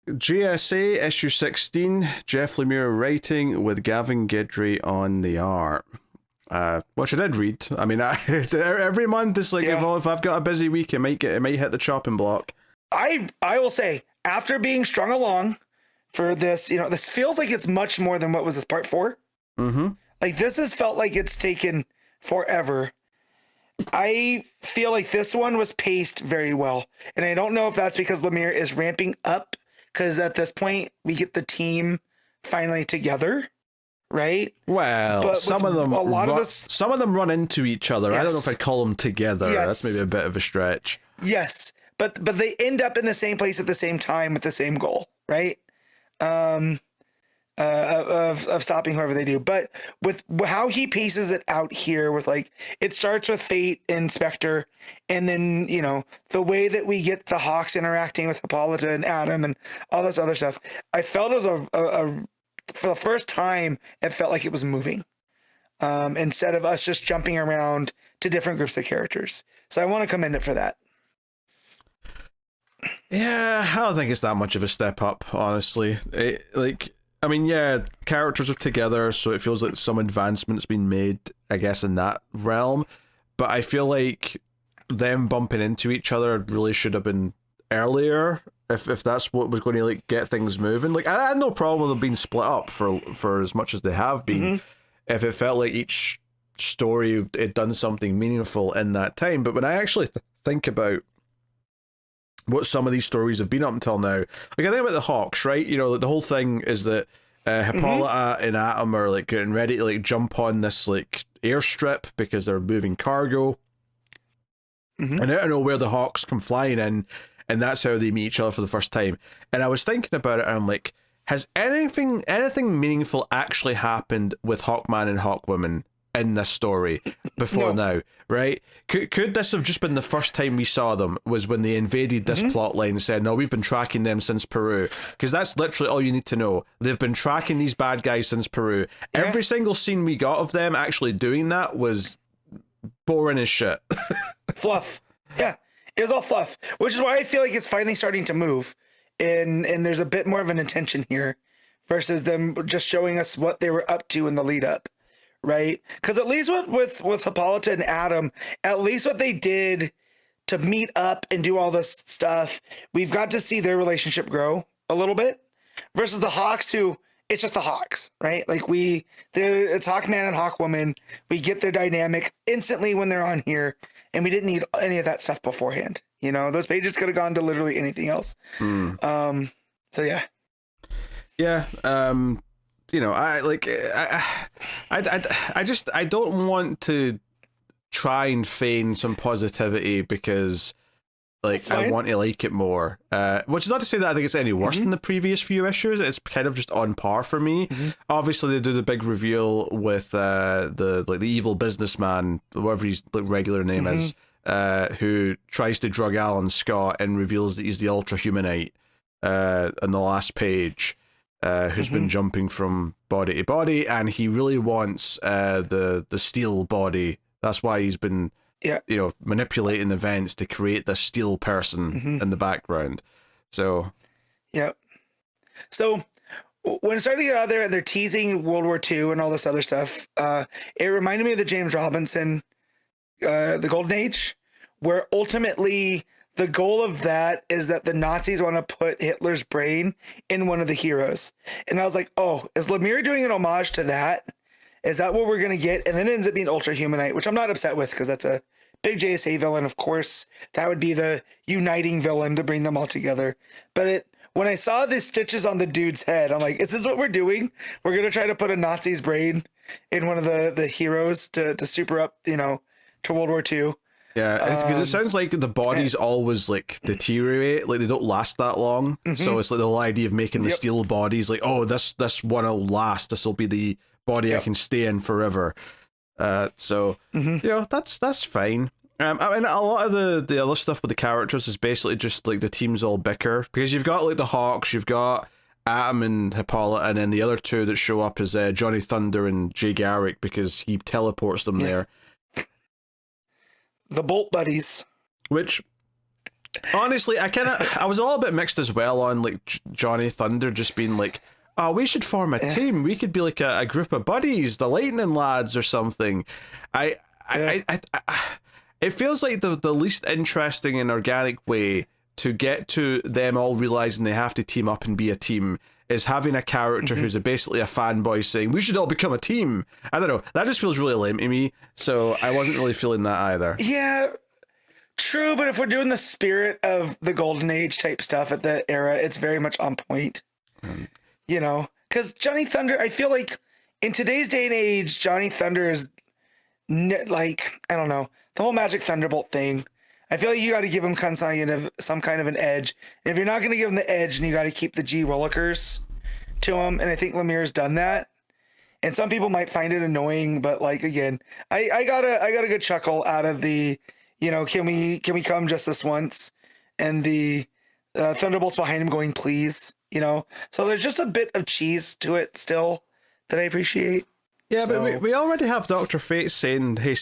GSA issue 16, Jeff Lemire writing with Gavin Guidry on the art. Which I did read. I mean, every month it's like, if I've got a busy week, it might hit the chopping block. I will say, after being strung along for this, this feels like it's much more than what was this part 4. Like, this has felt like it's taken forever. I feel like this one was paced very well, and I don't know if that's because Lemire is ramping up, because at this point we get the team finally together, right? Well, but some of them run into each other. Yes. I don't know if I'd call them together. Yes. That's maybe a bit of a stretch. Yes, but they end up in the same place at the same time with the same goal, right? Of stopping whoever they do. But with how he paces it out here, with like, it starts with Fate and Spectre, and then the way that we get the Hawks interacting with Hippolyta and Adam and all this other stuff, I felt it was a for the first time, it felt like it was moving, instead of us just jumping around to different groups of characters. So I want to commend it for that. Yeah, I don't think it's that much of a step up, honestly. I mean, yeah, characters are together, so it feels like some advancement's been made, I guess, in that realm. But I feel like them bumping into each other really should have been earlier, if that's what was going to like get things moving. Like, I had no problem with them being split up for as much as they have been, if it felt like each story had done something meaningful in that time. But when I actually think about what some of these stories have been up until now, like, I think about the Hawks, right? Like, the whole thing is that Hippolyta and Atom are like getting ready to like jump on this like airstrip because they're moving cargo, and I don't know where the Hawks come flying in, and that's how they meet each other for the first time. And I was thinking about it, and I'm like, has anything meaningful actually happened with Hawkman and Hawkwoman in this story before now, right? Could this have just been the first time we saw them, was when they invaded this plot line and said, no, we've been tracking them since Peru? Because that's literally all you need to know. They've been tracking these bad guys since Peru. Yeah. Every single scene we got of them actually doing that was boring as shit. Fluff. Yeah, it was all fluff, which is why I feel like it's finally starting to move, and there's a bit more of an intention here versus them just showing us what they were up to in the lead up. Right? Because at least with Hippolyta and Adam, at least what they did to meet up and do all this stuff, we've got to see their relationship grow a little bit, versus the Hawks, who, it's just the Hawks, right? Like, it's Hawkman and Hawkwoman. We get their dynamic instantly when they're on here, and we didn't need any of that stuff beforehand. Those pages could have gone to literally anything else. So yeah. Yeah. I don't want to try and feign some positivity because, like, I want to like it more. Which is not to say that I think it's any worse than the previous few issues. It's kind of just on par for me. Obviously, they do the big reveal with the evil businessman, whatever his regular name is, who tries to drug Alan Scott and reveals that he's the Ultra Humanite on the last page. Who's been jumping from body to body, and he really wants the steel body. That's why he's been manipulating events to create this steel person in the background. So so when it started to get out there and they're teasing World War II and all this other stuff, it reminded me of the James Robinson the Golden Age, where ultimately the goal of that is that the Nazis want to put Hitler's brain in one of the heroes. And I was like, oh, is Lemire doing an homage to that? Is that what we're going to get? And then it ends up being Ultra Humanite, which I'm not upset with, because that's a big JSA villain. Of course, that would be the uniting villain to bring them all together. But when I saw the stitches on the dude's head, I'm like, is this what we're doing? We're going to try to put a Nazi's brain in one of the heroes to super up, to World War II. Yeah, because it sounds like the bodies always like deteriorate, like they don't last that long. So it's like the whole idea of making the steel bodies, like, oh, this one will last. This will be the body I can stay in forever. So that's fine. I mean, a lot of the other stuff with the characters is basically just like the teams all bicker, because you've got like the Hawks, you've got Atom and Hippolyta, and then the other two that show up is Johnny Thunder and Jay Garrick, because he teleports them there. The Bolt Buddies. Which, Honestly, I was a little bit mixed as well on like Johnny Thunder just being like, oh, we should form a team. We could be like a group of buddies, the Lightning Lads or something. It feels like the least interesting and organic way to get to them all realizing they have to team up and be a team is having a character who's basically a fanboy saying, we should all become a team. I don't know. That just feels really lame to me. So I wasn't really feeling that either. Yeah, true. But if we're doing the spirit of the Golden Age type stuff at that era, it's very much on point. You know, because Johnny Thunder, I feel like in today's day and age, Johnny Thunder is like, I don't know, the whole Magic Thunderbolt thing. I feel like you got to give him some kind of an edge. And if you're not going to give him the edge, then you got to keep the G Willikers to him. And I think Lemire's done that. And some people might find it annoying, but like, again, I got a good chuckle out of the, you know, can we come just this once? And the Thunderbolts behind him going, please, you know. So there's just a bit of cheese to it still that I appreciate. Yeah, so, but we already have Dr. Fate saying, hey,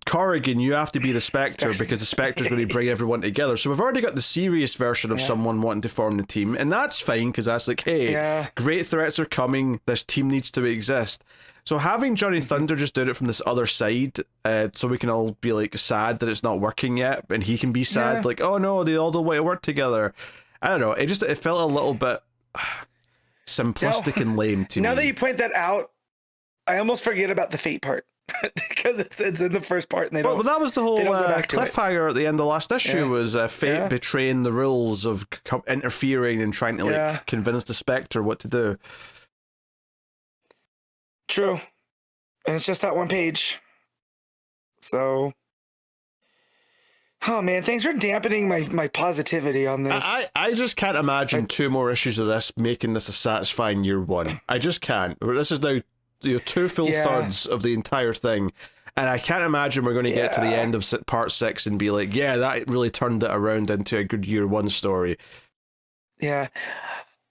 Corrigan, you have to be the Spectre because the Spectre's going to bring everyone together. So we've already got the serious version of someone wanting to form the team, and that's fine because that's like, hey, great threats are coming. This team needs to exist. So having Johnny Thunder just do it from this other side, so we can all be like sad that it's not working yet, and he can be sad like, oh no, they all don't want to work together. I don't know. It felt a little bit simplistic and lame to me. Now that you point that out, I almost forget about the Fate part. Because it's in the first part, and they don't. Well, that was the whole cliffhanger at the end of the last issue. Was Fate betraying the rules of interfering and trying to like convince the Spectre what to do. True, and it's just that one page. So, oh man, thanks for dampening my positivity on this. I just can't imagine 2 more issues of this making this a satisfying year 1. I just can't. This is now 2 full thirds of the entire thing, and I can't imagine we're going to get to the end of part 6 and be like, yeah, that really turned it around into a good year 1 story. Yeah.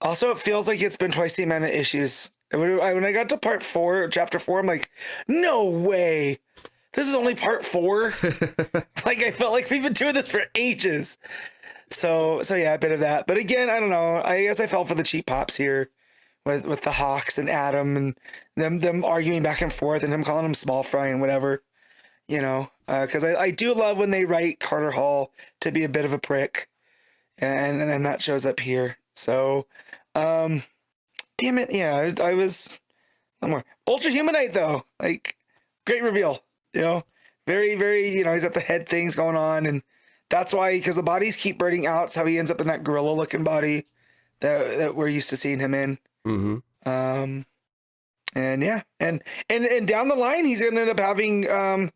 Also, it feels like it's been twice the amount of issues. When I got to part 4, chapter 4, I'm like, no way. This is only part 4. Like, I felt like we've been doing this for ages. So yeah, a bit of that. But again, I don't know. I guess I fell for the cheap pops here. With the Hawks and Adam and them arguing back and forth and him calling him small fry and whatever, you know, because I do love when they write Carter Hall to be a bit of a prick, and then that shows up here. So, damn it, yeah, I was no more Ultra Humanite though, like great reveal, you know, very very, you know, he's got the head things going on, and that's why, because the bodies keep burning out. It's how he ends up in that gorilla looking body that we're used to seeing him in. And yeah, and down the line he's gonna end up having the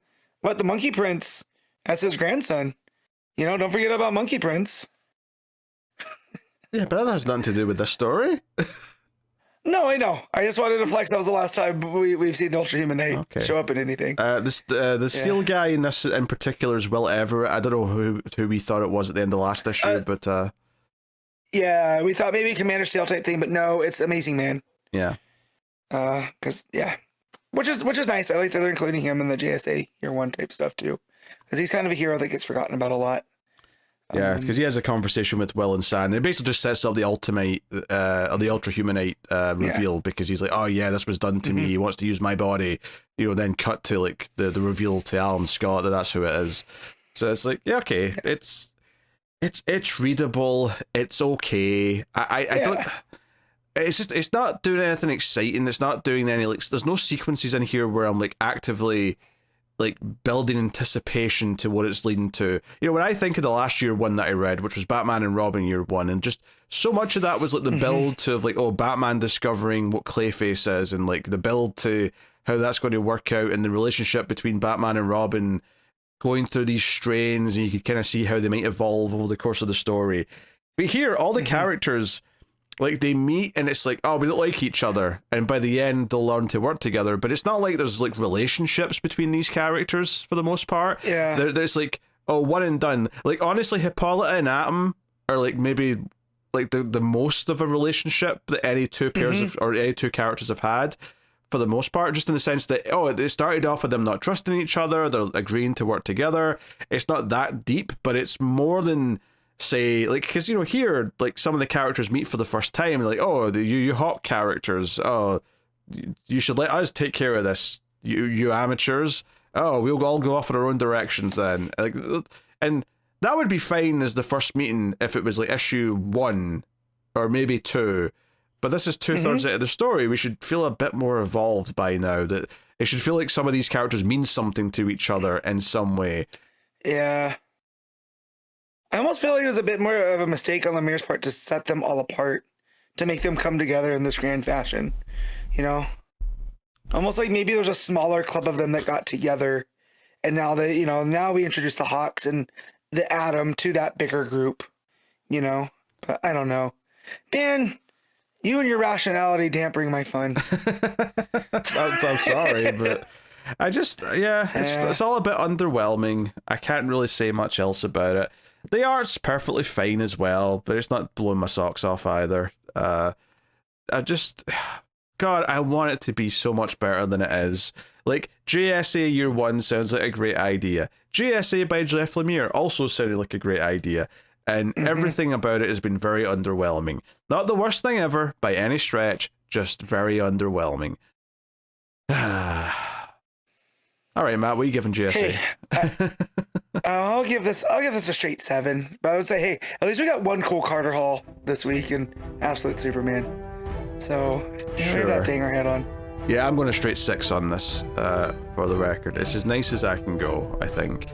Monkey Prince as his grandson. You know, don't forget about Monkey Prince. Yeah, but that has nothing to do with this story. No, I know. I just wanted to flex. That was the last time we've seen the Ultra Human show up in anything. The steel guy in this in particular is Will Everett. I don't know who we thought it was at the end of the last issue, but yeah, we thought maybe Commander Steel type thing, but no, it's Amazing Man. Yeah. Because which is nice. I like that they're including him in the JSA Year 1 type stuff too, because he's kind of a hero that gets forgotten about a lot. Yeah, because he has a conversation with Will and San. It basically just sets up the ultimate, or the Ultra Humanite reveal, because he's like, oh yeah, this was done to me. He wants to use my body. You know, then cut to like the reveal to Alan Scott that that's who it is. So it's like, yeah, okay, it's readable. It's okay. I don't. It's not doing anything exciting. It's not doing any like. There's no sequences in here where I'm like actively like building anticipation to what it's leading to. You know, when I think of the last Year 1 that I read, which was Batman and Robin Year 1, and just so much of that was like the build to like, oh, Batman discovering what Clayface is, and like the build to how that's going to work out, and the relationship between Batman and Robin going through these strains, and you could kind of see how they might evolve over the course of the story. But here, all the characters, like, they meet and it's like, oh, we don't like each other, and by the end they'll learn to work together. But it's not like there's like relationships between these characters for the most part. Yeah, there's like, oh, one and done. Like, honestly, Hippolyta and Atom are like maybe like the most of a relationship that any two pairs of, or any two characters have had, for the most part, just in the sense that, oh, it started off with them not trusting each other, they're agreeing to work together. It's not that deep, but it's more than say, like, because here, like, some of the characters meet for the first time, like, oh, you hot characters, oh, you should let us take care of this, you amateurs. Oh, we'll all go off in our own directions then. Like, and that would be fine as the first meeting if it was like issue 1 or maybe 2. But this is 2/3 out of the story. We should feel a bit more evolved by now. That it should feel like some of these characters mean something to each other in some way. Yeah. I almost feel like it was a bit more of a mistake on Lemire's part to set them all apart, to make them come together in this grand fashion. Almost like maybe there's a smaller club of them that got together, and now now we introduce the Hawks and the Atom to that bigger group. But I don't know, man. You and your rationality dampering my fun. I'm sorry, but it's all a bit underwhelming. I can't really say much else about it. The art's perfectly fine as well, but it's not blowing my socks off either. God, I want it to be so much better than it is. Like, JSA Year 1 sounds like a great idea. JSA by Jeff Lemire also sounded like a great idea. And everything about it has been very underwhelming. Not the worst thing ever, by any stretch, just very underwhelming. Alright, Matt, what are you giving JSA? Hey, I'll give this a straight 7. But I would say, hey, at least we got one cool Carter haul this week in Absolute Superman. So, leave that dinger head on. Yeah, I'm going to straight 6 on this, for the record. It's as nice as I can go, I think.